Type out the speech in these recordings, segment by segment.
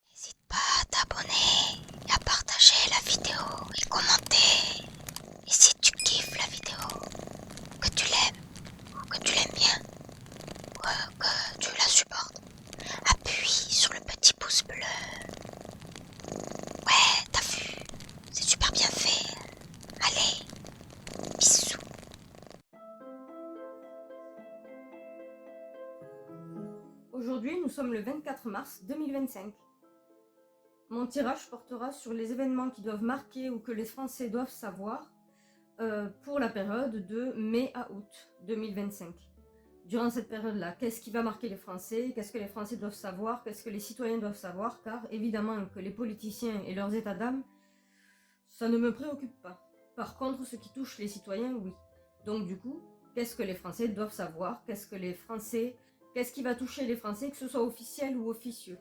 N'hésite pas à t'abonner et à partager la vidéo et commenter. Et si tu kiffes la vidéo, que tu l'aimes ou que tu l'aimes bien, ou que tu la supportes, appuie sur le petit pouce bleu. Ouais, t'as vu, c'est super bien fait. Allez, bisous. Aujourd'hui, nous sommes le 24 mars 2025. Mon tirage portera sur les événements qui doivent marquer ou que les Français doivent savoir pour la période de mai à août 2025. Durant cette période-là, qu'est-ce qui va marquer les Français? Qu'est-ce que les Français doivent savoir? Qu'est-ce que les citoyens doivent savoir? Car évidemment que les politiciens et leurs états d'âme, ça ne me préoccupe pas. Par contre, ce qui touche les citoyens, oui. Donc du coup, qu'est-ce que les Français doivent savoir? Qu'est-ce qui va toucher les Français, que ce soit officiel ou officieux?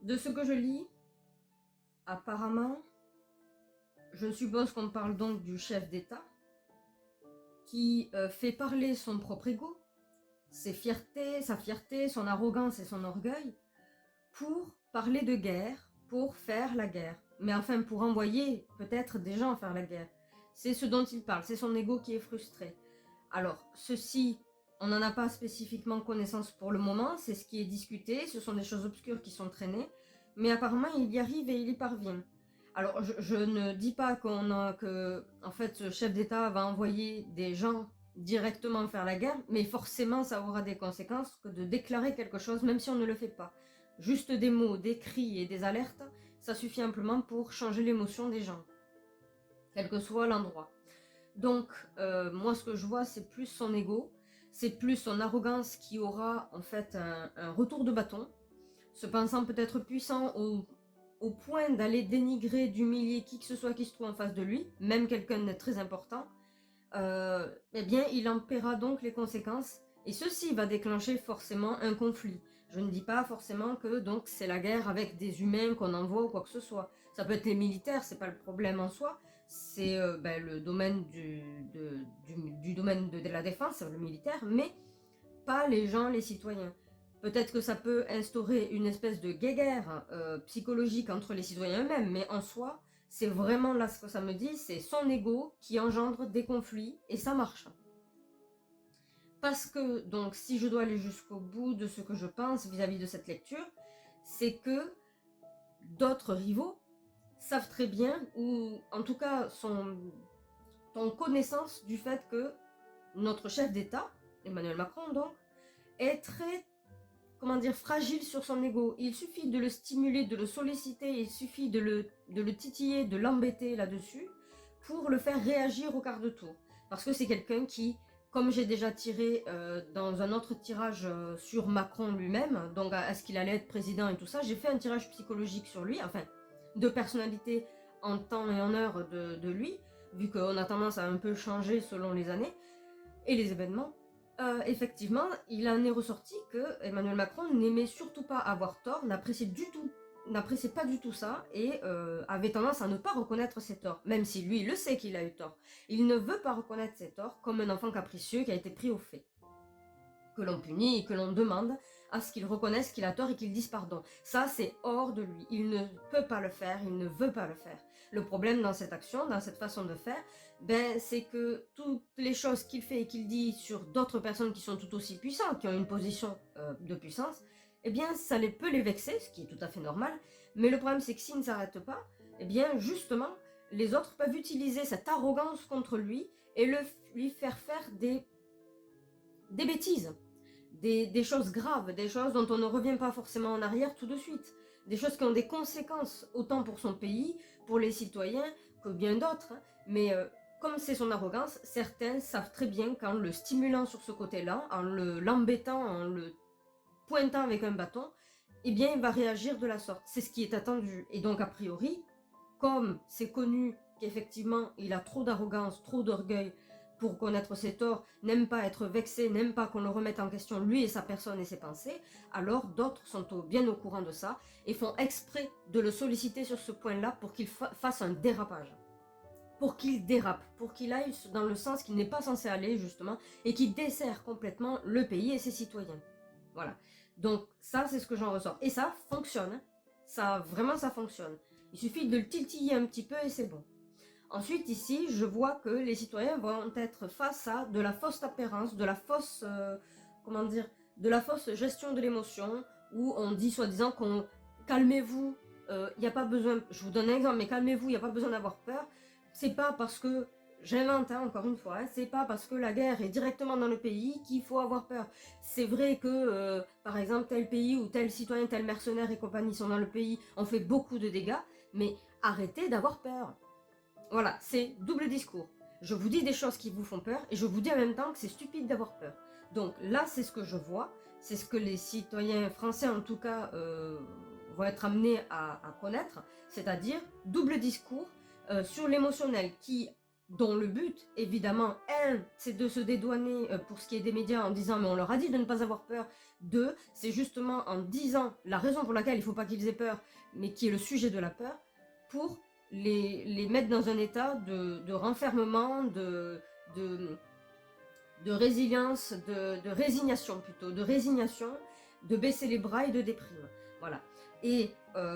De ce que je lis, apparemment, je suppose qu'on parle donc du chef d'État qui fait parler son propre ego, sa fierté, son arrogance et son orgueil pour parler de guerre, pour faire la guerre. Mais enfin, pour envoyer peut-être des gens faire la guerre. C'est ce dont il parle, c'est son ego qui est frustré. Alors, ceci, on n'en a pas spécifiquement connaissance pour le moment, c'est ce qui est discuté, ce sont des choses obscures qui sont traînées, mais apparemment il y arrive et il y parvient. Alors, je ne dis pas en fait, ce chef d'État va envoyer des gens directement faire la guerre, mais forcément ça aura des conséquences que de déclarer quelque chose, même si on ne le fait pas. Juste des mots, des cris et des alertes, ça suffit amplement pour changer l'émotion des gens, quel que soit l'endroit. Donc, moi, ce que je vois, c'est plus son ego, c'est plus son arrogance qui aura en fait un retour de bâton, se pensant peut-être puissant au point d'aller dénigrer, d'humilier qui que ce soit qui se trouve en face de lui, même quelqu'un de très important. Eh bien, il en paiera donc les conséquences, et ceci va déclencher forcément un conflit. Je ne dis pas forcément que donc c'est la guerre avec des humains qu'on envoie ou quoi que ce soit. Ça peut être les militaires, c'est pas le problème en soi. C'est le domaine du domaine de la défense, le militaire, mais pas les gens, les citoyens. Peut-être que ça peut instaurer une espèce de guéguerre psychologique entre les citoyens eux-mêmes, mais en soi, c'est vraiment là ce que ça me dit, c'est son ego qui engendre des conflits, et ça marche. Parce que, donc, si je dois aller jusqu'au bout de ce que je pense vis-à-vis de cette lecture, c'est que d'autres rivaux savent très bien, ou en tout cas ont connaissance du fait que notre chef d'État, Emmanuel Macron donc, est très, comment dire, fragile sur son ego. Il suffit de le stimuler, de le solliciter, il suffit de le titiller, de l'embêter là-dessus pour le faire réagir au quart de tour. Parce que c'est quelqu'un qui, comme j'ai déjà tiré dans un autre tirage sur Macron lui-même, donc à ce qu'il allait être président et tout ça, j'ai fait un tirage psychologique sur lui, enfin, de personnalité en temps et en heure de lui, vu qu'on a tendance à un peu changer selon les années et les événements. Effectivement, il en est ressorti que Emmanuel Macron n'aimait surtout pas avoir tort, n'appréciait pas du tout ça, et avait tendance à ne pas reconnaître ses torts, même si lui, il le sait qu'il a eu tort. Il ne veut pas reconnaître ses torts comme un enfant capricieux qui a été pris au fait, que l'on punit et que l'on demande à ce qu'il reconnaisse qu'il a tort et qu'il dise pardon. Ça, c'est hors de lui. Il ne peut pas le faire, il ne veut pas le faire. Le problème dans cette action, dans cette façon de faire, c'est que toutes les choses qu'il fait et qu'il dit sur d'autres personnes qui sont tout aussi puissantes, qui ont une position de puissance, eh bien, ça peut les vexer, ce qui est tout à fait normal. Mais le problème, c'est que s'il ne s'arrête pas, eh bien, justement, les autres peuvent utiliser cette arrogance contre lui et lui faire faire des bêtises, des choses graves, des choses dont on ne revient pas forcément en arrière tout de suite, des choses qui ont des conséquences autant pour son pays, pour les citoyens, que bien d'autres, hein. Mais comme c'est son arrogance, certains savent très bien qu'en le stimulant sur ce côté-là, en l'embêtant, en le pointant avec un bâton, eh bien il va réagir de la sorte. C'est ce qui est attendu. Et donc a priori, comme c'est connu qu'effectivement il a trop d'arrogance, trop d'orgueil pour connaître ses torts, n'aime pas être vexé, n'aime pas qu'on le remette en question lui et sa personne et ses pensées, alors d'autres sont bien au courant de ça et font exprès de le solliciter sur ce point-là pour qu'il fasse un dérapage. Pour qu'il dérape, pour qu'il aille dans le sens qu'il n'est pas censé aller justement et qu'il dessert complètement le pays et ses citoyens. Voilà. Donc ça, c'est ce que j'en ressors. Et ça fonctionne. Ça, vraiment, ça fonctionne. Il suffit de le tiltiller un petit peu et c'est bon. Ensuite, ici, je vois que les citoyens vont être face à de la fausse apparence, de la fausse, comment dire, de la fausse gestion de l'émotion, où on dit soi-disant qu'on calmez-vous, il n'y a pas besoin, je vous donne un exemple, mais calmez-vous, il n'y a pas besoin d'avoir peur. C'est pas parce que, j'invente encore une fois, c'est pas parce que la guerre est directement dans le pays qu'il faut avoir peur. C'est vrai que, par exemple, tel pays ou tel citoyen, tel mercenaire et compagnie sont dans le pays, on fait beaucoup de dégâts, mais arrêtez d'avoir peur. Voilà, c'est double discours. Je vous dis des choses qui vous font peur et je vous dis en même temps que c'est stupide d'avoir peur. Donc là, c'est ce que je vois, c'est ce que les citoyens français en tout cas vont être amenés à connaître, c'est-à-dire double discours sur l'émotionnel dont le but, évidemment, c'est de se dédouaner pour ce qui est des médias en disant mais on leur a dit de ne pas avoir peur. Deux, c'est justement en disant la raison pour laquelle il ne faut pas qu'ils aient peur, mais qui est le sujet de la peur, pour les mettre dans un état de renfermement, de résilience, de résignation plutôt, de résignation, de baisser les bras et de déprime. Voilà. Et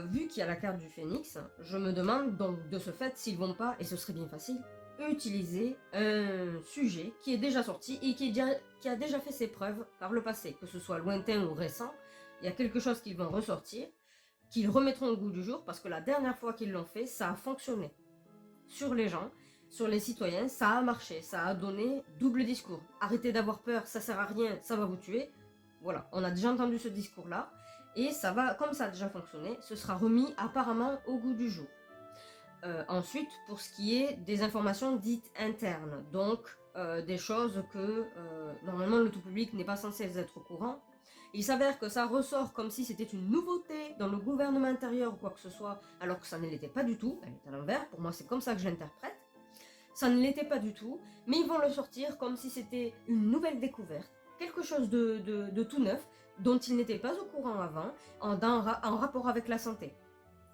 vu qu'il y a la carte du phénix, je me demande donc de ce fait s'ils vont pas, et ce serait bien facile, utiliser un sujet qui est déjà sorti et qui a déjà fait ses preuves par le passé, que ce soit lointain ou récent, il y a quelque chose qu'ils vont ressortir, qu'ils remettront au goût du jour, parce que la dernière fois qu'ils l'ont fait, ça a fonctionné. Sur les gens, sur les citoyens, ça a marché, ça a donné double discours. Arrêtez d'avoir peur, ça sert à rien, ça va vous tuer. Voilà, on a déjà entendu ce discours-là, et ça va, comme ça a déjà fonctionné, ce sera remis apparemment au goût du jour. Ensuite, pour ce qui est des informations dites internes, donc des choses que normalement le tout public n'est pas censé être au courant, il s'avère que ça ressort comme si c'était une nouveauté dans le gouvernement intérieur ou quoi que ce soit, alors que ça ne l'était pas du tout, elle est à l'envers, pour moi c'est comme ça que je l'interprète, ça ne l'était pas du tout, mais ils vont le sortir comme si c'était une nouvelle découverte, quelque chose de tout neuf, dont ils n'étaient pas au courant avant, en rapport avec la santé.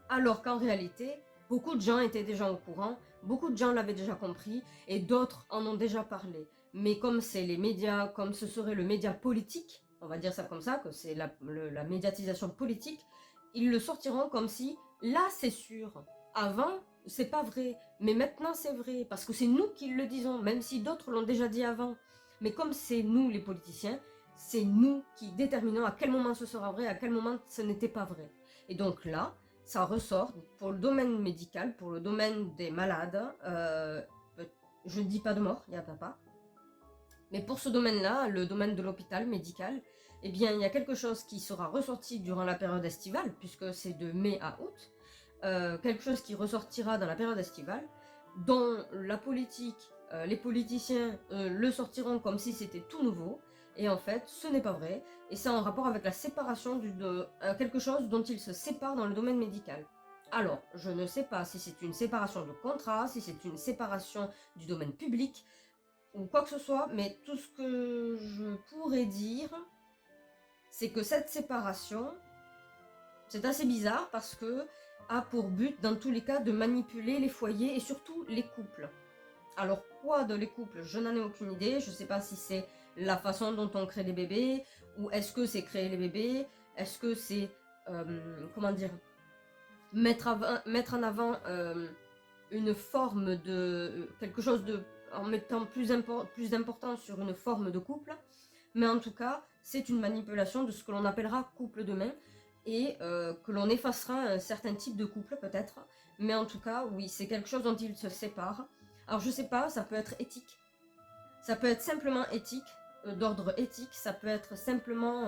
Alors qu'en réalité, beaucoup de gens étaient déjà au courant, beaucoup de gens l'avaient déjà compris, et d'autres en ont déjà parlé. Mais comme c'est les médias, comme ce serait le média politique, on va dire ça comme ça, que c'est la médiatisation politique, ils le sortiront comme si, là c'est sûr, avant c'est pas vrai, mais maintenant c'est vrai, parce que c'est nous qui le disons, même si d'autres l'ont déjà dit avant. Mais comme c'est nous les politiciens, c'est nous qui déterminons à quel moment ce sera vrai, à quel moment ce n'était pas vrai. Et donc là, ça ressort pour le domaine médical, pour le domaine des malades, je ne dis pas de mort, il n'y en a pas. Mais pour ce domaine-là, le domaine de l'hôpital médical, eh bien, il y a quelque chose qui sera ressorti durant la période estivale, puisque c'est de mai à août, quelque chose qui ressortira dans la période estivale, dont la politique, les politiciens le sortiront comme si c'était tout nouveau, et en fait, ce n'est pas vrai, et c'est en rapport avec la séparation de quelque chose dont ils se séparent dans le domaine médical. Alors, je ne sais pas si c'est une séparation de contrat, si c'est une séparation du domaine public, ou quoi que ce soit, mais tout ce que je pourrais dire, c'est que cette séparation, c'est assez bizarre parce que a pour but, dans tous les cas, de manipuler les foyers et surtout les couples. Alors quoi de les couples? Je n'en ai aucune idée, je ne sais pas si c'est la façon dont on crée les bébés, ou est-ce que c'est créer les bébés, est-ce que c'est, comment dire, mettre en avant une forme de, quelque chose de, en mettant plus d'importance sur une forme de couple, mais en tout cas, c'est une manipulation de ce que l'on appellera couple demain, et que l'on effacera un certain type de couple peut-être, mais en tout cas, oui, c'est quelque chose dont ils se séparent. Alors je sais pas, ça peut être éthique, ça peut être simplement éthique, d'ordre éthique, ça peut être simplement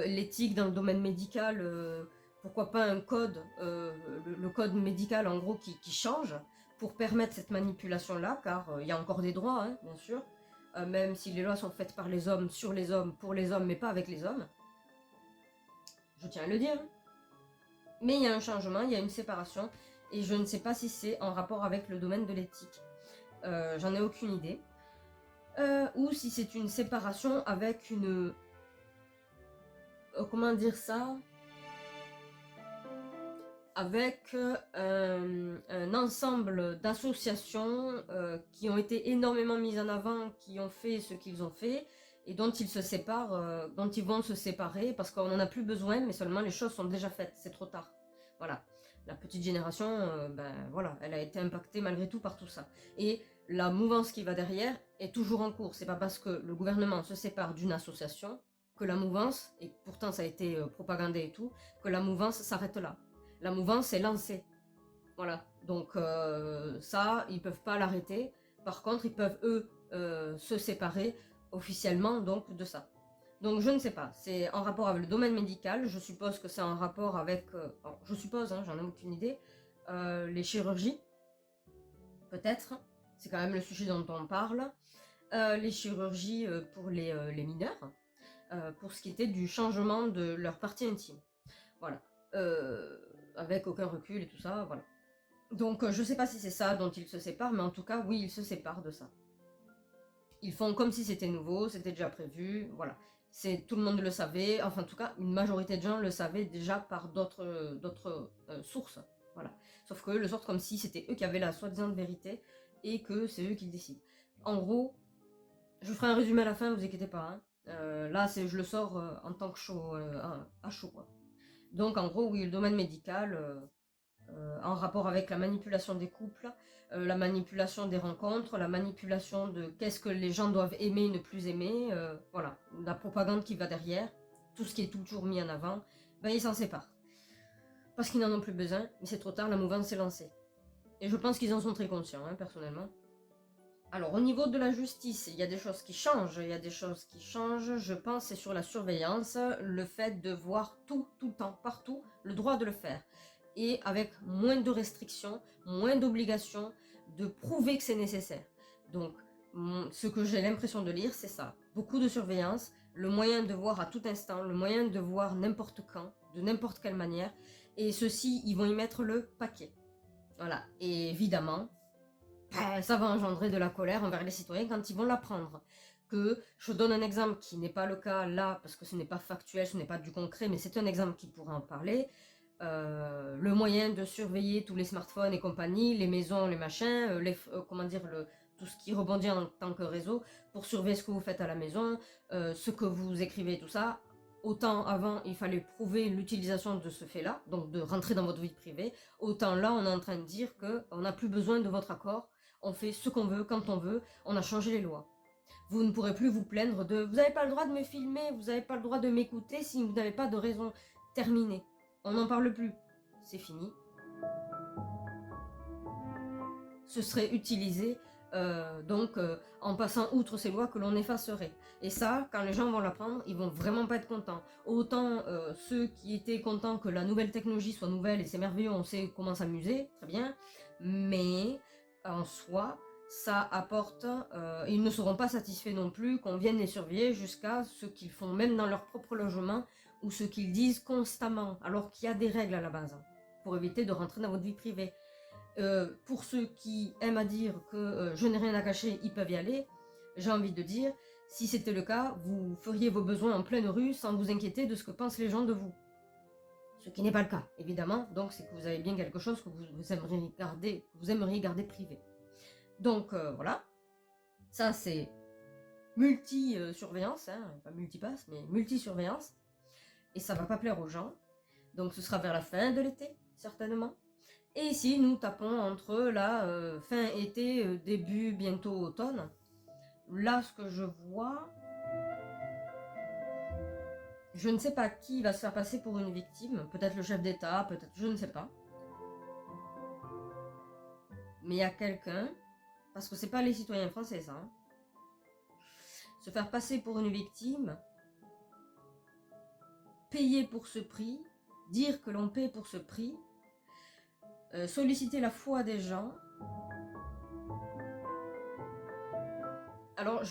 l'éthique dans le domaine médical, pourquoi pas un code, le code médical en gros qui change pour permettre cette manipulation-là, car il y a encore des droits, hein, bien sûr, même si les lois sont faites par les hommes, sur les hommes, pour les hommes, mais pas avec les hommes. Je tiens à le dire. Mais il y a un changement, il y a une séparation, et je ne sais pas si c'est en rapport avec le domaine de l'éthique. J'en ai aucune idée. Ou si c'est une séparation avec une... comment dire ça? Avec un ensemble d'associations qui ont été énormément mises en avant, qui ont fait ce qu'ils ont fait, et dont ils se séparent, dont ils vont se séparer, parce qu'on n'en a plus besoin, mais seulement les choses sont déjà faites, c'est trop tard. Voilà. La petite génération, ben voilà, elle a été impactée malgré tout par tout ça. Et la mouvance qui va derrière est toujours en cours. C'est pas parce que le gouvernement se sépare d'une association que la mouvance, et pourtant ça a été propagandé et tout, que la mouvance s'arrête là. La mouvance est lancée. Voilà. Donc ça, ils peuvent pas l'arrêter. Par contre, ils peuvent eux se séparer officiellement donc de ça. Donc je ne sais pas, c'est en rapport avec le domaine médical, je suppose que c'est en rapport avec, je suppose, hein, j'en ai aucune idée, les chirurgies, peut-être, c'est quand même le sujet dont on parle, les chirurgies pour les mineurs, pour ce qui était du changement de leur partie intime, voilà, avec aucun recul et tout ça, voilà. Donc je sais pas si c'est ça dont ils se séparent, mais en tout cas, oui, ils se séparent de ça. Ils font comme si c'était nouveau, c'était déjà prévu, voilà. Tout le monde le savait, enfin en tout cas, une majorité de gens le savaient déjà par d'autres sources, voilà. Sauf qu'eux le sortent comme si c'était eux qui avaient la soi-disant vérité et que c'est eux qui décident. En gros, je ferai un résumé à la fin, vous inquiétez pas, hein. Là, je le sors en tant que chaud, à chaud, quoi. Donc en gros, oui, le domaine médical, en rapport avec la manipulation des couples, la manipulation des rencontres, la manipulation de qu'est-ce que les gens doivent aimer et ne plus aimer, voilà, la propagande qui va derrière, tout ce qui est toujours mis en avant, ben ils s'en séparent. Parce qu'ils n'en ont plus besoin, mais c'est trop tard, la mouvance s'est lancée. Et je pense qu'ils en sont très conscients, hein, personnellement. Alors au niveau de la justice, il y a des choses qui changent, je pense, c'est sur la surveillance, le fait de voir tout le temps, partout, le droit de le faire. Et avec moins de restrictions, moins d'obligations, de prouver que c'est nécessaire. Donc, ce que j'ai l'impression de lire, c'est ça. Beaucoup de surveillance, le moyen de voir à tout instant, le moyen de voir n'importe quand, de n'importe quelle manière. Et ceux-ci, ils vont y mettre le paquet. Voilà. Et évidemment, ça va engendrer de la colère envers les citoyens quand ils vont l'apprendre. Que je donne un exemple qui n'est pas le cas là, parce que ce n'est pas factuel, ce n'est pas du concret, mais c'est un exemple qui pourrait en parler. Le moyen de surveiller tous les smartphones et compagnie, les maisons, les machins, tout ce qui rebondit en tant que réseau, pour surveiller ce que vous faites à la maison, ce que vous écrivez, tout ça. Autant avant, il fallait prouver l'utilisation de ce fait-là, donc de rentrer dans votre vie privée. Autant là, on est en train de dire qu'on n'a plus besoin de votre accord, on fait ce qu'on veut, quand on veut, on a changé les lois. Vous ne pourrez plus vous plaindre de « vous n'avez pas le droit de me filmer, vous n'avez pas le droit de m'écouter si vous n'avez pas de raison. » Terminé. On n'en parle plus. C'est fini. Ce serait utilisé en passant outre ces lois que l'on effacerait. Et ça, quand les gens vont l'apprendre, ils vont vraiment pas être contents. Autant ceux qui étaient contents que la nouvelle technologie soit nouvelle et c'est merveilleux, on sait comment s'amuser, très bien, mais en soi, ça apporte, ils ne seront pas satisfaits non plus qu'on vienne les surveiller jusqu'à ce qu'ils font même dans leur propre logement ou ce qu'ils disent constamment, alors qu'il y a des règles à la base, hein, pour éviter de rentrer dans votre vie privée. Pour ceux qui aiment à dire que je n'ai rien à cacher, ils peuvent y aller, j'ai envie de dire, si c'était le cas, vous feriez vos besoins en pleine rue sans vous inquiéter de ce que pensent les gens de vous. Ce qui n'est pas le cas, évidemment, donc c'est que vous avez bien quelque chose que vous aimeriez garder privé. Donc voilà, ça c'est multi-surveillance, hein, pas multipass, mais multi-surveillance, et ça va pas plaire aux gens, donc ce sera vers la fin de l'été, certainement. Et ici, nous tapons entre la fin été, début, bientôt automne. Là, ce que je vois... Je ne sais pas qui va se faire passer pour une victime. Peut-être le chef d'État, peut-être... Je ne sais pas. Mais il y a quelqu'un... Parce que c'est pas les citoyens français, ça. Hein. Se faire passer pour une victime... Payer pour ce prix... Dire que l'on paie pour ce prix... solliciter la foi des gens. Alors,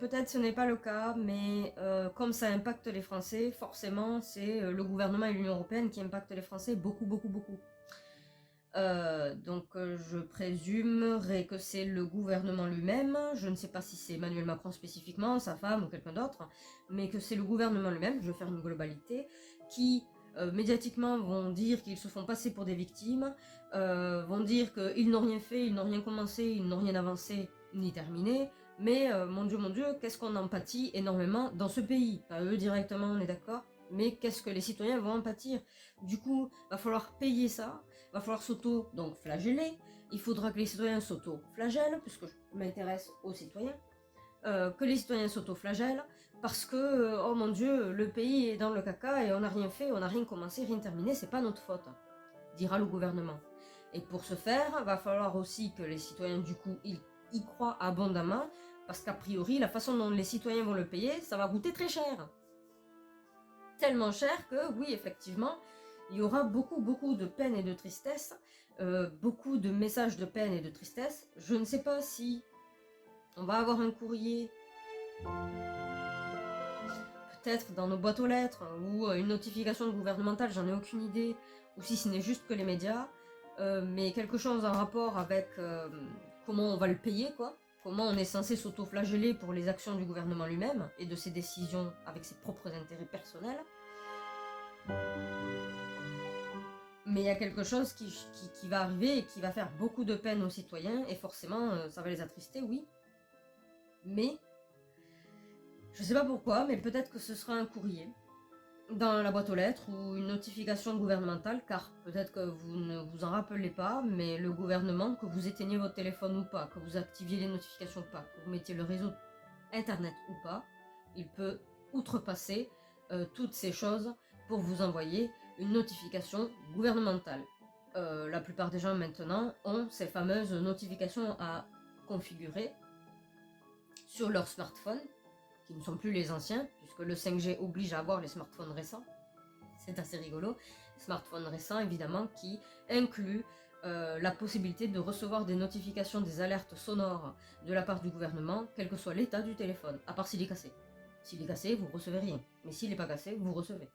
peut-être ce n'est pas le cas, mais comme ça impacte les Français, forcément, c'est le gouvernement et l'Union européenne qui impactent les Français beaucoup, beaucoup, beaucoup. Je présumerais que c'est le gouvernement lui-même, je ne sais pas si c'est Emmanuel Macron spécifiquement, sa femme ou quelqu'un d'autre, mais que c'est le gouvernement lui-même, je vais faire une globalité, qui médiatiquement vont dire qu'ils se font passer pour des victimes, vont dire qu'ils n'ont rien fait, ils n'ont rien commencé, ils n'ont rien avancé ni terminé, mais mon Dieu, qu'est-ce qu'on en pâtit énormément dans ce pays. Pas eux directement, on est d'accord, mais qu'est-ce que les citoyens vont en pâtir. Du coup, va falloir payer ça, va falloir donc flageller, il faudra que les citoyens s'auto-flagellent, puisque je m'intéresse aux citoyens, que les citoyens s'auto-flagellent, parce que, oh mon Dieu, le pays est dans le caca et on n'a rien fait, on n'a rien commencé, rien terminé, c'est pas notre faute, dira le gouvernement. Et pour ce faire, va falloir aussi que les citoyens, du coup, y croient abondamment, parce qu'a priori, la façon dont les citoyens vont le payer, ça va coûter très cher. Tellement cher que, oui, effectivement, il y aura beaucoup de peine et de tristesse, beaucoup de messages de peine et de tristesse. Je ne sais pas si on va avoir un courrier, peut-être dans nos boîtes aux lettres, ou une notification gouvernementale, j'en ai aucune idée, ou si ce n'est juste que les médias, mais quelque chose en rapport avec comment on va le payer, quoi. Comment on est censé s'auto-flageller pour les actions du gouvernement lui-même et de ses décisions avec ses propres intérêts personnels. Mais il y a quelque chose qui va arriver et qui va faire beaucoup de peine aux citoyens, et forcément, ça va les attrister, oui. Mais, je sais pas pourquoi, mais peut-être que ce sera un courrier dans la boîte aux lettres ou une notification gouvernementale, car peut-être que vous ne vous en rappelez pas, mais le gouvernement, que vous éteigniez votre téléphone ou pas, que vous activiez les notifications ou pas, que vous mettiez le réseau internet ou pas, il peut outrepasser toutes ces choses pour vous envoyer une notification gouvernementale. La plupart des gens maintenant ont ces fameuses notifications à configurer sur leur smartphone, qui ne sont plus les anciens, puisque le 5G oblige à avoir les smartphones récents. C'est assez rigolo. Smartphones récents, évidemment, qui incluent la possibilité de recevoir des notifications, des alertes sonores de la part du gouvernement, quel que soit l'état du téléphone, à part s'il est cassé. S'il est cassé, vous recevez rien. Mais s'il n'est pas cassé, vous recevez.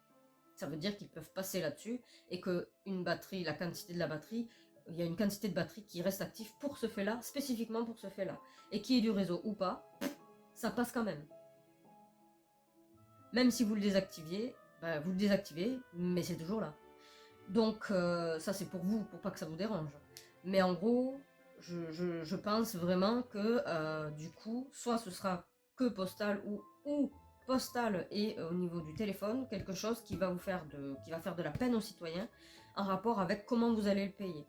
Ça veut dire qu'ils peuvent passer là-dessus et que une batterie, la quantité de la batterie, il y a une quantité de batterie qui reste active pour ce fait-là, spécifiquement pour ce fait-là. Et qu'il y ait du réseau ou pas, ça passe quand même. Même si vous le désactiviez, vous le désactivez, mais c'est toujours là. Donc ça c'est pour vous, pour pas que ça vous dérange. Mais en gros, je pense vraiment que du coup, soit ce sera que postal ou postal et au niveau du téléphone, quelque chose qui va faire de la peine aux citoyens en rapport avec comment vous allez le payer.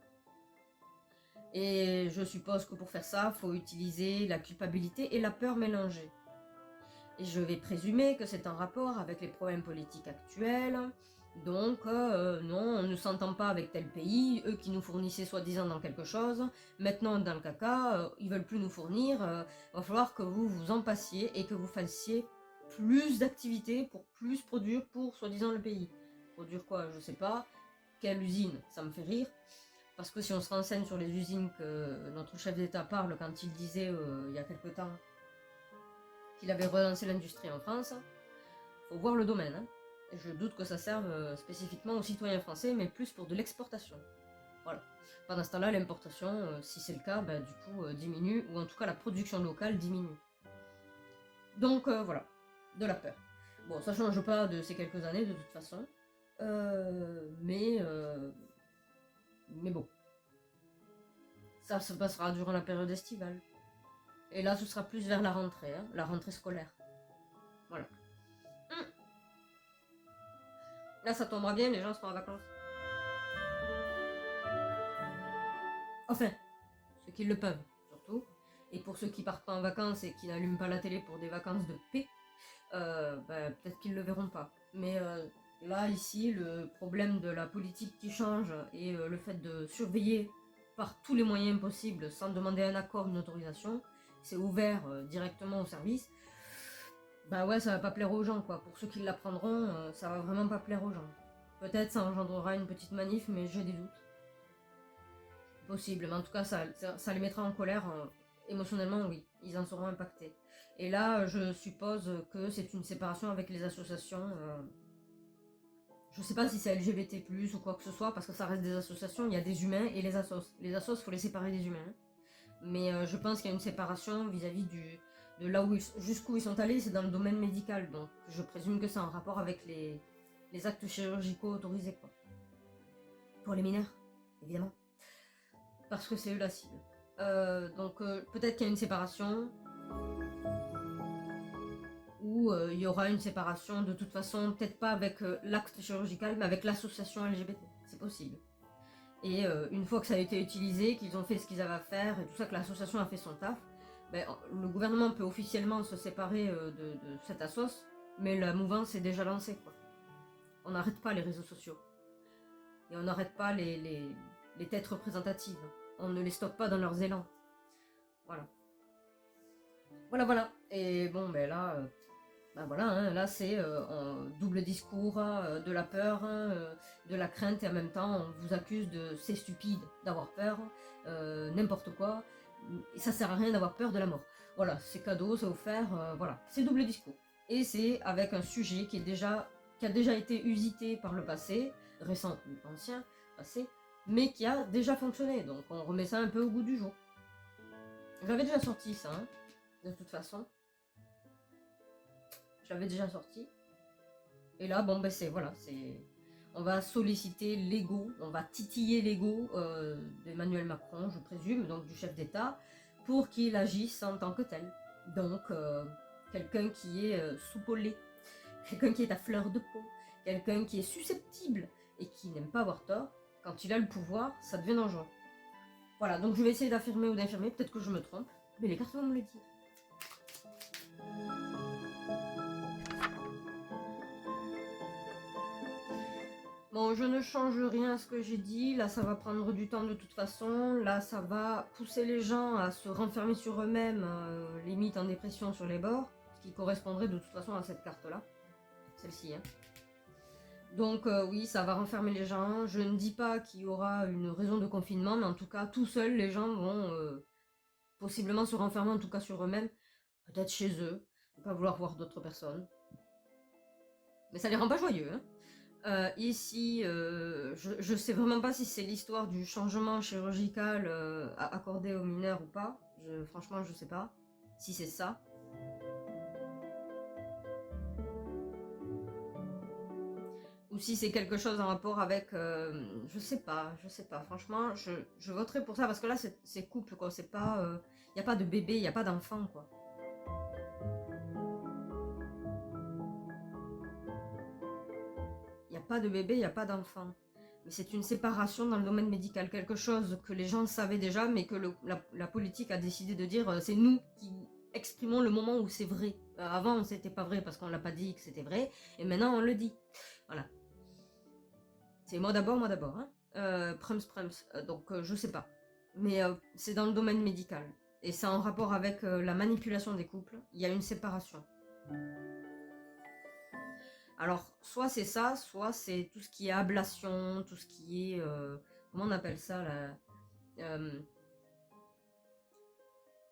Et je suppose que pour faire ça, il faut utiliser la culpabilité et la peur mélangées. Et je vais présumer que c'est en rapport avec les problèmes politiques actuels. Donc, non, on ne s'entend pas avec tel pays, eux qui nous fournissaient soi-disant dans quelque chose, maintenant dans le caca, ils veulent plus nous fournir, va falloir que vous vous en passiez et que vous fassiez plus d'activités pour plus produire pour soi-disant le pays. Produire quoi, je sais pas. Quelle usine, ça me fait rire. Parce que si on se renseigne sur les usines que notre chef d'État parle quand il disait il y a quelque temps qu'il avait relancé l'industrie en France, faut voir le domaine. Hein. Et je doute que ça serve spécifiquement aux citoyens français, mais plus pour de l'exportation. Voilà. Pendant ce temps-là, l'importation, si c'est le cas, du coup, diminue, ou en tout cas la production locale diminue. Donc voilà, de la peur. Bon, ça change pas de ces quelques années de toute façon, mais bon. Ça se passera durant la période estivale. Et là, ce sera plus vers la rentrée, hein, la rentrée scolaire. Voilà. Là, ça tombera bien, les gens seront en vacances. Enfin, ceux qui le peuvent, surtout. Et pour ceux qui partent pas en vacances et qui n'allument pas la télé pour des vacances de paix, peut-être qu'ils le verront pas. Mais là, ici, le problème de la politique qui change et le fait de surveiller par tous les moyens possibles, sans demander un accord, une autorisation, c'est ouvert directement au service. Ouais, ça va pas plaire aux gens, quoi. Pour ceux qui l'apprendront, ça va vraiment pas plaire aux gens. Peut-être ça engendrera une petite manif, mais j'ai des doutes. Possible, mais en tout cas, ça les mettra en colère. Émotionnellement, oui, ils en seront impactés. Et là, je suppose que c'est une séparation avec les associations Je sais pas si c'est LGBT+, ou quoi que ce soit, parce que ça reste des associations, il y a des humains et les assos. Les assos, faut les séparer des humains. Hein. Mais je pense qu'il y a une séparation vis-à-vis de là où jusqu'où ils sont allés, c'est dans le domaine médical. Donc je présume que c'est en rapport avec les actes chirurgicaux autorisés, quoi. Pour les mineurs, évidemment. Parce que c'est eux la cible. Donc peut-être qu'il y a une séparation, ou il y aura une séparation de toute façon, peut-être pas avec l'acte chirurgical, mais avec l'association LGBT. C'est possible. Et une fois que ça a été utilisé, qu'ils ont fait ce qu'ils avaient à faire, et tout ça, que l'association a fait son taf, ben, le gouvernement peut officiellement se séparer de cette assoce, mais la mouvance est déjà lancée, quoi. On n'arrête pas les réseaux sociaux. Et on n'arrête pas les têtes représentatives. On ne les stoppe pas dans leurs élans. Voilà. Voilà. Et bon, ben là, voilà, hein, là c'est un double discours, de la peur, de la crainte, et en même temps on vous accuse de c'est stupide d'avoir peur, n'importe quoi, et ça sert à rien d'avoir peur de la mort. Voilà, c'est cadeau, c'est offert, voilà, c'est double discours. Et c'est avec un sujet qui a déjà été usité par le passé, récent ou ancien, passé, mais qui a déjà fonctionné, donc on remet ça un peu au goût du jour. J'avais déjà sorti ça, hein, de toute façon. J'avais déjà sorti. Et là, bon, ben c'est, voilà, c'est... On va solliciter l'ego, on va titiller l'ego d'Emmanuel Macron, je présume, donc du chef d'État, pour qu'il agisse en tant que tel. Donc, quelqu'un qui est soupolé, quelqu'un qui est à fleur de peau, quelqu'un qui est susceptible et qui n'aime pas avoir tort, quand il a le pouvoir, ça devient dangereux. Voilà, donc je vais essayer d'affirmer ou d'infirmer, peut-être que je me trompe, mais les cartes vont me le dire. Bon, je ne change rien à ce que j'ai dit, là ça va prendre du temps de toute façon, là ça va pousser les gens à se renfermer sur eux-mêmes, limite en dépression sur les bords, ce qui correspondrait de toute façon à cette carte-là, celle-ci. Hein. Donc oui, ça va renfermer les gens, je ne dis pas qu'il y aura une raison de confinement, mais en tout cas, tout seuls, les gens vont possiblement se renfermer en tout cas sur eux-mêmes, peut-être chez eux, ne pas vouloir voir d'autres personnes. Mais ça les rend pas joyeux, hein. Ici, je sais vraiment pas si c'est l'histoire du changement chirurgical accordé aux mineurs ou pas. Franchement, je sais pas si c'est ça. Ou si c'est quelque chose en rapport avec... je sais pas. Franchement, je voterai pour ça parce que là, c'est couple, quoi. C'est pas... y a pas de bébé, y a pas d'enfant, quoi. Il n'y a pas de bébé, il n'y a pas d'enfant. Mais c'est une séparation dans le domaine médical, quelque chose que les gens savaient déjà, mais que la politique a décidé de dire c'est nous qui exprimons le moment où c'est vrai. Avant, c'était pas vrai parce qu'on l'a pas dit que c'était vrai, et maintenant on le dit. Voilà. C'est moi d'abord, hein. Prums. Donc je sais pas. Mais c'est dans le domaine médical. Et c'est en rapport avec la manipulation des couples. Il y a une séparation. Alors, soit c'est ça, soit c'est tout ce qui est ablation, tout ce qui est... comment on appelle ça, là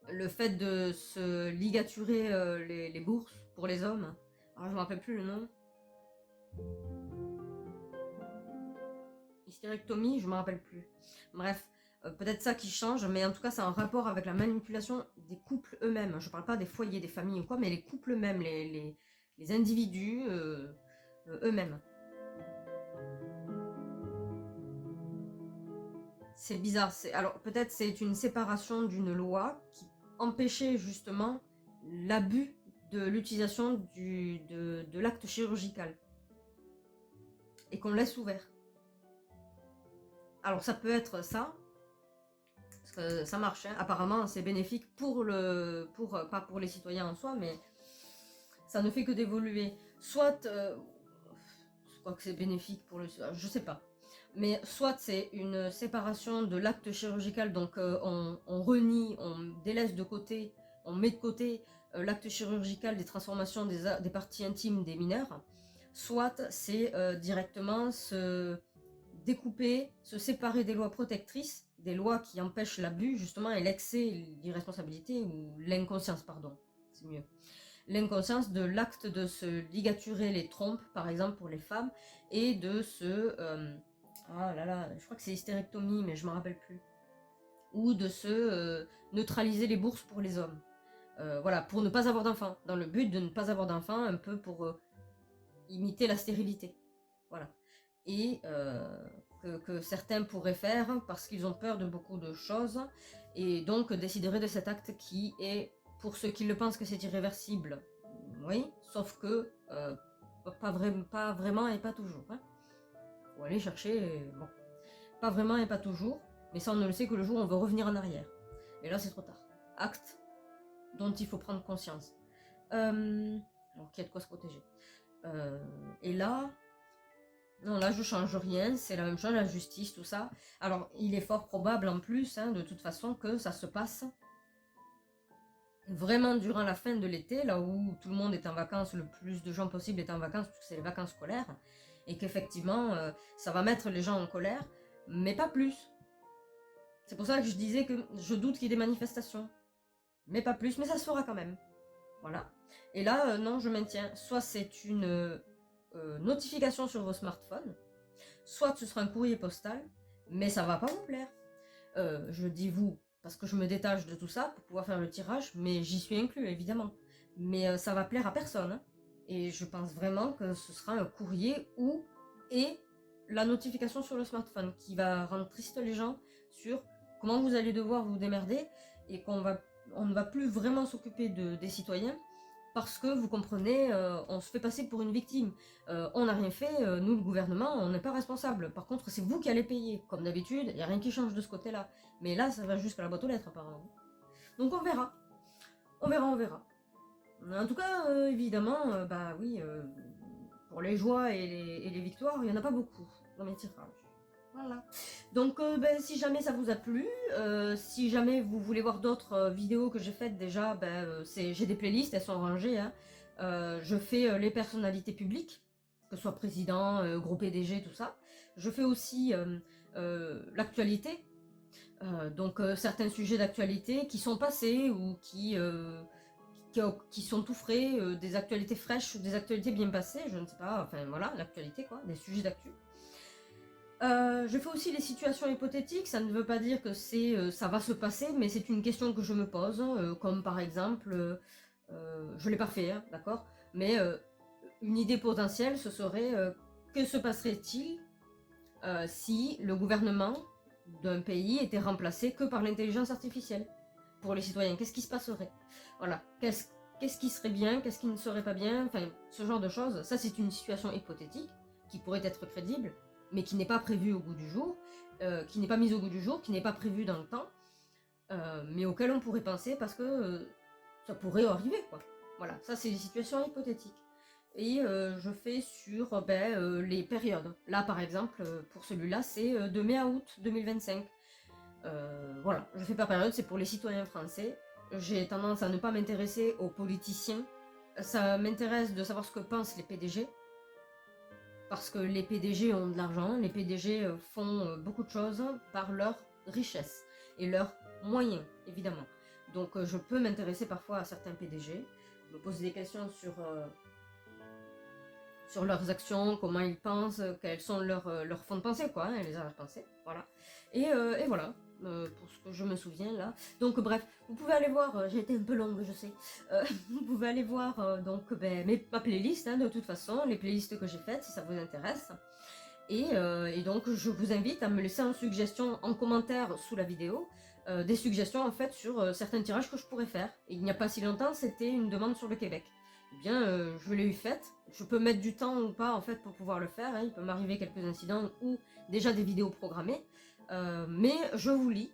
le fait de se ligaturer les bourses pour les hommes. Alors, je me rappelle plus le nom. Hystérectomie, je me rappelle plus. Bref, peut-être ça qui change, mais en tout cas, c'est en rapport avec la manipulation des couples eux-mêmes. Je parle pas des foyers, des familles ou quoi, mais les couples eux-mêmes, les individus eux-mêmes. C'est bizarre. Alors peut-être c'est une séparation d'une loi qui empêchait justement l'abus de l'utilisation de l'acte chirurgical. Et qu'on laisse ouvert. Alors ça peut être ça, parce que ça marche, hein. Apparemment c'est bénéfique pas pour les citoyens en soi, mais ça ne fait que d'évoluer. Soit, je crois que c'est bénéfique pour je sais pas. Mais soit c'est une séparation de l'acte chirurgical, donc on renie, on délaisse de côté, on met de côté l'acte chirurgical des transformations des parties intimes des mineurs, soit c'est directement se découper, se séparer des lois protectrices, des lois qui empêchent l'abus justement et l'excès, l'irresponsabilité ou l'inconscience, pardon, c'est mieux. l'inconscience de l'acte de se ligaturer les trompes, par exemple pour les femmes, et de se... ah là là, je crois que c'est hystérectomie, mais je m'en rappelle plus. Ou de se neutraliser les bourses pour les hommes. Voilà, pour ne pas avoir d'enfants, dans le but de ne pas avoir d'enfants, un peu pour imiter la stérilité. Voilà. Et que certains pourraient faire parce qu'ils ont peur de beaucoup de choses, et donc décideraient de cet acte qui est, pour ceux qui le pensent que c'est irréversible, oui, sauf que pas vraiment et pas toujours. Hein. Faut aller chercher, bon, pas vraiment et pas toujours, mais ça on ne le sait que le jour où on veut revenir en arrière. Et là c'est trop tard. Acte dont il faut prendre conscience. Alors qu'il y a de quoi se protéger. Et là, non, là je change rien, c'est la même chose, la justice, tout ça. Alors il est fort probable en plus, hein, de toute façon, que ça se passe vraiment durant la fin de l'été, là où tout le monde est en vacances, le plus de gens possible est en vacances, puisque c'est les vacances scolaires, et qu'effectivement ça va mettre les gens en colère, mais pas plus. C'est pour ça que je disais que je doute qu'il y ait des manifestations. Mais pas plus, mais ça se fera quand même. Voilà. Et là, non, je maintiens. Soit c'est une notification sur vos smartphones, soit ce sera un courrier postal, mais ça va pas vous plaire. Je dis vous, parce que je me détache de tout ça pour pouvoir faire le tirage, mais j'y suis inclus, évidemment. Mais ça va plaire à personne. Hein. Et je pense vraiment que ce sera un courrier et la notification sur le smartphone qui va rendre triste les gens sur comment vous allez devoir vous démerder et on ne va plus vraiment s'occuper des citoyens parce que, vous comprenez, on se fait passer pour une victime. On n'a rien fait, nous, le gouvernement, on n'est pas responsable. Par contre, c'est vous qui allez payer. Comme d'habitude, il n'y a rien qui change de ce côté-là. Mais là, ça va jusqu'à la boîte aux lettres, apparemment. Donc on verra. On verra, on verra. En tout cas, évidemment, bah oui, pour les joies et les victoires, il n'y en a pas beaucoup dans mes tirages. Voilà. Donc, ben, si jamais ça vous a plu, si jamais vous voulez voir d'autres vidéos que j'ai faites déjà, ben, j'ai des playlists, elles sont rangées. Hein. Je fais les personnalités publiques, que ce soit président, gros PDG, tout ça. Je fais aussi l'actualité, donc certains sujets d'actualité qui sont passés ou qui sont tout frais, des actualités fraîches ou des actualités bien passées, je ne sais pas, enfin voilà, l'actualité quoi, des sujets d'actu. Je fais aussi les situations hypothétiques, ça ne veut pas dire que ça va se passer, mais c'est une question que je me pose, comme par exemple, je l'ai pas fait, hein, d'accord, mais une idée potentielle, ce serait que se passerait-il si le gouvernement d'un pays était remplacé que par l'intelligence artificielle pour les citoyens? Qu'est-ce qui se passerait? Voilà, qu'est-ce qui serait bien, qu'est-ce qui ne serait pas bien, enfin, ce genre de choses, ça c'est une situation hypothétique qui pourrait être crédible, mais qui n'est pas prévue au goût du jour, qui n'est pas mise au goût du jour, qui n'est pas prévue dans le temps, mais auquel on pourrait penser parce que ça pourrait arriver, quoi. Voilà, ça c'est des situations hypothétiques. Et je fais sur les périodes. Là, par exemple, pour celui-là, c'est de mai à août 2025. Voilà, je fais par période, c'est pour les citoyens français. J'ai tendance à ne pas m'intéresser aux politiciens. Ça m'intéresse de savoir ce que pensent les PDG. Parce que les PDG ont de l'argent, les PDG font beaucoup de choses par leur richesse et leurs moyens, évidemment. Donc je peux m'intéresser parfois à certains PDG, me poser des questions sur leurs actions, comment ils pensent, quels sont leurs fonds de pensée, quoi, hein, les arrière-pensées, voilà. Et voilà, pour ce que je me souviens là. Donc bref, vous pouvez aller voir, j'ai été un peu longue, je sais. Vous pouvez aller voir donc ma playlist, hein, de toute façon, les playlists que j'ai faites, si ça vous intéresse. Et donc je vous invite à me laisser en suggestion, en commentaire sous la vidéo, des suggestions en fait sur certains tirages que je pourrais faire. Et il n'y a pas si longtemps, c'était une demande sur le Québec. Eh bien, je l'ai eu faite. Je peux mettre du temps ou pas en fait pour pouvoir le faire. Hein. Il peut m'arriver quelques incidents ou déjà des vidéos programmées. Mais je vous lis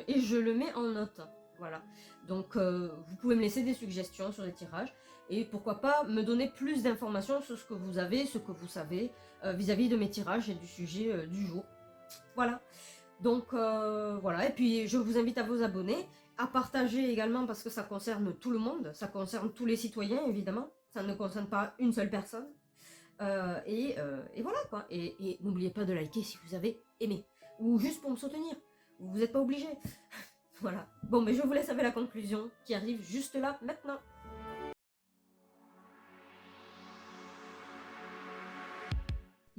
et je le mets en note. Voilà. Donc vous pouvez me laisser des suggestions sur les tirages. Et pourquoi pas me donner plus d'informations sur ce que vous avez, ce que vous savez vis-à-vis de mes tirages et du sujet du jour. Voilà. Donc voilà. Et puis je vous invite à vous abonner, à partager également parce que ça concerne tout le monde, ça concerne tous les citoyens évidemment, ça ne concerne pas une seule personne. Et voilà quoi. Et n'oubliez pas de liker si vous avez aimé, ou juste pour me soutenir, vous n'êtes pas obligé. Voilà. Bon, mais je vous laisse avec la conclusion qui arrive juste là maintenant.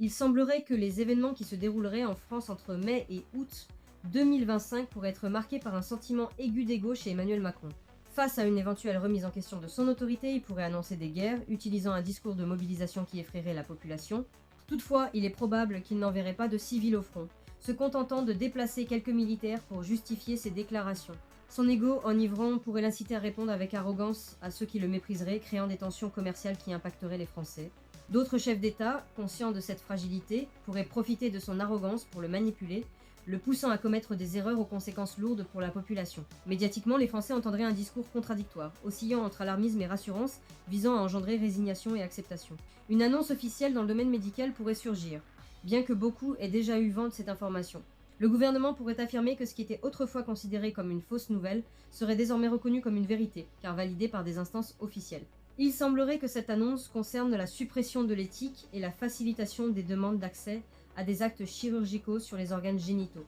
Il semblerait que les événements qui se dérouleraient en France entre mai et août 2025 pourraient être marqués par un sentiment aigu d'ego chez Emmanuel Macron. Face à une éventuelle remise en question de son autorité, il pourrait annoncer des guerres, utilisant un discours de mobilisation qui effraierait la population. Toutefois, il est probable qu'il n'enverrait pas de civils au front, se contentant de déplacer quelques militaires pour justifier ses déclarations. Son ego enivrant pourrait l'inciter à répondre avec arrogance à ceux qui le mépriseraient, créant des tensions commerciales qui impacteraient les Français. D'autres chefs d'État, conscients de cette fragilité, pourraient profiter de son arrogance pour le manipuler, le poussant à commettre des erreurs aux conséquences lourdes pour la population. Médiatiquement, les Français entendraient un discours contradictoire, oscillant entre alarmisme et rassurance, visant à engendrer résignation et acceptation. Une annonce officielle dans le domaine médical pourrait surgir, bien que beaucoup aient déjà eu vent de cette information. Le gouvernement pourrait affirmer que ce qui était autrefois considéré comme une fausse nouvelle serait désormais reconnu comme une vérité, car validé par des instances officielles. Il semblerait que cette annonce concerne la suppression de l'éthique et la facilitation des demandes d'accès à des actes chirurgicaux sur les organes génitaux,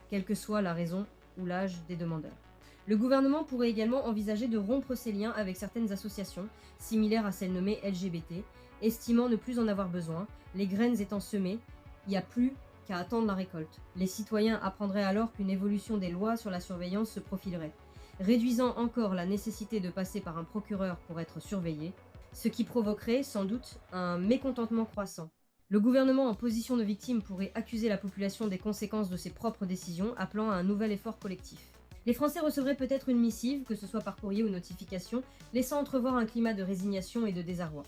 quelle que soit la raison ou l'âge des demandeurs. Le gouvernement pourrait également envisager de rompre ses liens avec certaines associations, similaires à celles nommées LGBT, estimant ne plus en avoir besoin, les graines étant semées, il n'y a plus qu'à attendre la récolte. Les citoyens apprendraient alors qu'une évolution des lois sur la surveillance se profilerait, réduisant encore la nécessité de passer par un procureur pour être surveillé, ce qui provoquerait sans doute un mécontentement croissant. Le gouvernement en position de victime pourrait accuser la population des conséquences de ses propres décisions, appelant à un nouvel effort collectif. Les Français recevraient peut-être une missive, que ce soit par courrier ou notification, laissant entrevoir un climat de résignation et de désarroi.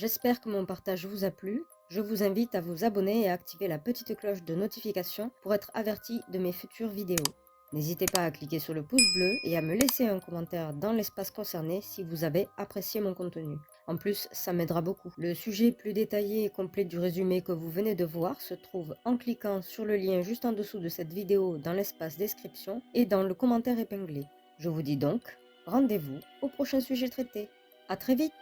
J'espère que mon partage vous a plu. Je vous invite à vous abonner et à activer la petite cloche de notification pour être averti de mes futures vidéos. N'hésitez pas à cliquer sur le pouce bleu et à me laisser un commentaire dans l'espace concerné si vous avez apprécié mon contenu. En plus, ça m'aidera beaucoup. Le sujet plus détaillé et complet du résumé que vous venez de voir se trouve en cliquant sur le lien juste en dessous de cette vidéo dans l'espace description et dans le commentaire épinglé. Je vous dis donc, rendez-vous au prochain sujet traité. À très vite!